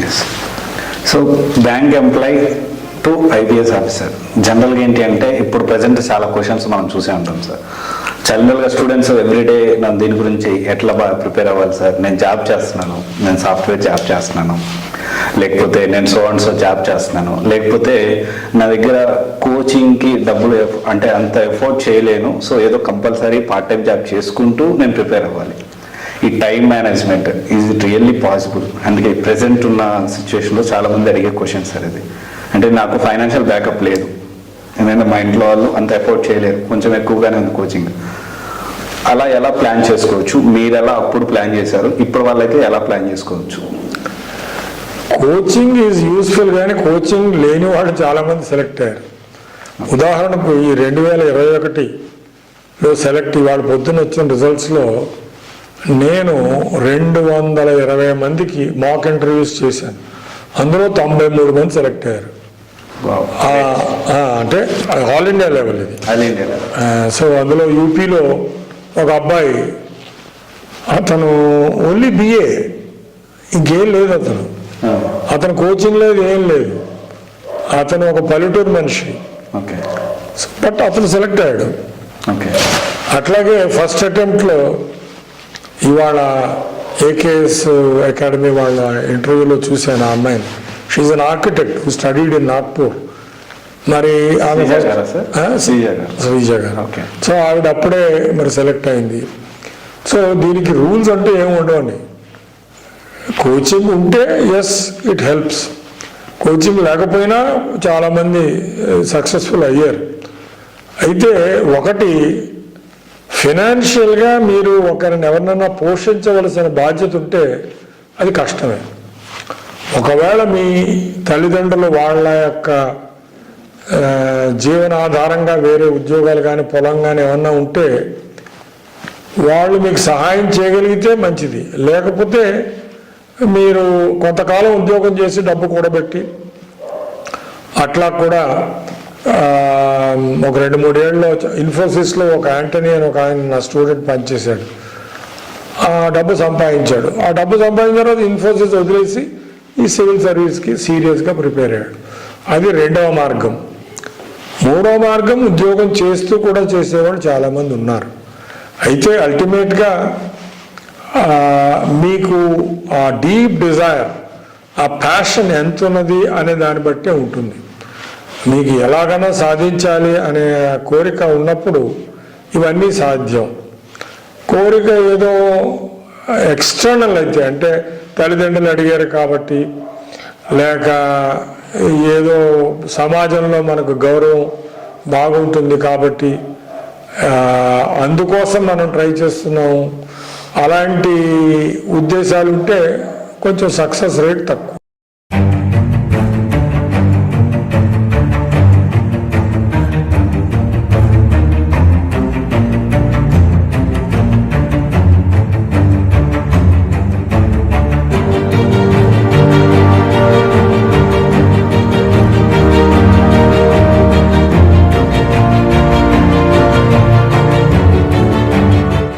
Yes. So bank employee to IPS officer జనరల్గా ఏంటి అంటే ఇప్పుడు ప్రజెంట్ చాలా క్వశ్చన్స్ మనం చూసే ఉంటాం సార్. జనరల్గా స్టూడెంట్స్ ఎవ్రీడే నన్ను దీని గురించి ఎట్లా బాగా ప్రిపేర్ అవ్వాలి సార్, నేను జాబ్ చేస్తున్నాను, నేను సాఫ్ట్వేర్ జాబ్ చేస్తున్నాను, లేకపోతే నేను సో అండ్ సో జాబ్ చేస్తున్నాను, లేకపోతే నా దగ్గర కోచింగ్కి డబ్బులు అంటే అంత ఎఫోర్డ్ చేయలేను, సో ఏదో కంపల్సరీ పార్ట్ టైం జాబ్ చేసుకుంటూ నేను ప్రిపేర్ అవ్వాలి. ఈ time management is it really possible? అందుకే ప్రజెంట్ ఉన్న సిచ్యువేషన్లో చాలామంది అడిగే క్వశ్చన్ సార్ ఇది. అంటే నాకు ఫైనాన్షియల్ బ్యాకప్ లేదు, ఎందుకంటే మా ఇంట్లో వాళ్ళు అంత ఎఫోర్డ్ చేయలేరు, కొంచెం ఎక్కువగానే ఉంది కోచింగ్. అలా ఎలా ప్లాన్ చేసుకోవచ్చు? మీరు ఎలా అప్పుడు ప్లాన్ చేశారు, ఇప్పుడు వాళ్ళైతే ఎలా ప్లాన్ చేసుకోవచ్చు? కోచింగ్ ఈజ్ యూస్ఫుల్, కానీ కోచింగ్ లేని వాళ్ళు చాలామంది సెలెక్ట్ అయ్యారు. ఉదాహరణకు ఈ 2021లో సెలెక్ట్ ఇవాళ పొద్దున్న వచ్చిన రిజల్ట్స్లో నేను 220 మందికి మాక్ ఇంటర్వ్యూస్ చేశాను. అందులో 93 మంది సెలెక్ట్ అయ్యారు. అంటే ఆల్ ఇండియా లెవెల్ ఇది. సో అందులో యూపీలో ఒక అబ్బాయి, అతను ఓన్లీ బిఏ, ఇంకేం లేదు అతను కోచింగ్ లేదు, ఏం లేదు. అతను ఒక పల్లెటూరు మనిషి, బట్ అతను సెలెక్ట్ అయ్యాడు. అట్లాగే ఫస్ట్ అటెంప్ట్లో ఇవాళ ఏకేఎస్ అకాడమీ వాళ్ళ ఇంటర్వ్యూలో చూశాను ఆ అమ్మాయిని. She an architect who studied in Nagpur. మరి ఆమె శ్రీజ గారు. సో ఆవిడ అప్పుడే మరి సెలెక్ట్ అయింది. సో దీనికి రూల్స్ అంటే ఏమి ఉండవండి. కోచింగ్ ఉంటే ఎస్ ఇట్ హెల్ప్స్, కోచింగ్ లేకపోయినా చాలామంది సక్సెస్ఫుల్ అయ్యారు. అయితే ఒకటి, ఫినాన్షియల్గా మీరు ఒకరిని ఎవరినైనా పోషించవలసిన బాధ్యత ఉంటే అది కష్టమే. ఒకవేళ మీ తల్లిదండ్రులు వాళ్ళ యొక్క జీవనాధారంగా వేరే ఉద్యోగాలు కానీ పొలం కానీ ఏమన్నా ఉంటే వాళ్ళు మీకు సహాయం చేయగలిగితే మంచిది. లేకపోతే మీరు కొంతకాలం ఉద్యోగం చేసి డబ్బు కూడబెట్టి అట్లా కూడా ఒక 2-3 ఏళ్ళలో ఇన్ఫోసిస్లో ఒక యాంటనీ అని ఒక ఆయన నా స్టూడెంట్ పనిచేశాడు. ఆ డబ్బు సంపాదించాడు. ఆ డబ్బు సంపాదించిన తర్వాత ఇన్ఫోసిస్ వదిలేసి ఈ సివిల్ సర్వీస్కి సీరియస్గా ప్రిపేర్ అయ్యాడు. అది 2వ మార్గం. 3వ మార్గం, ఉద్యోగం చేస్తూ కూడా చేసేవాళ్ళు చాలామంది ఉన్నారు. అయితే అల్టిమేట్గా మీకు ఆ డీప్ డిజైర్, ఆ ప్యాషన్ ఎంత ఉన్నది అనే దాన్ని బట్టే ఉంటుంది. మీకు ఎలాగైనా సాధించాలి అనే కోరిక ఉన్నప్పుడు ఇవన్నీ సాధ్యం. కోరిక ఏదో ఎక్స్టర్నల్ అయితే, అంటే తల్లిదండ్రులు అడిగారు కాబట్టి, లేక ఏదో సమాజంలో మనకు గౌరవం బాగుంటుంది కాబట్టి అందుకోసం మనం ట్రై చేస్తున్నాము, అలాంటి ఉద్దేశాలు ఉంటే కొంచెం సక్సెస్ రేట్ తక్కువ.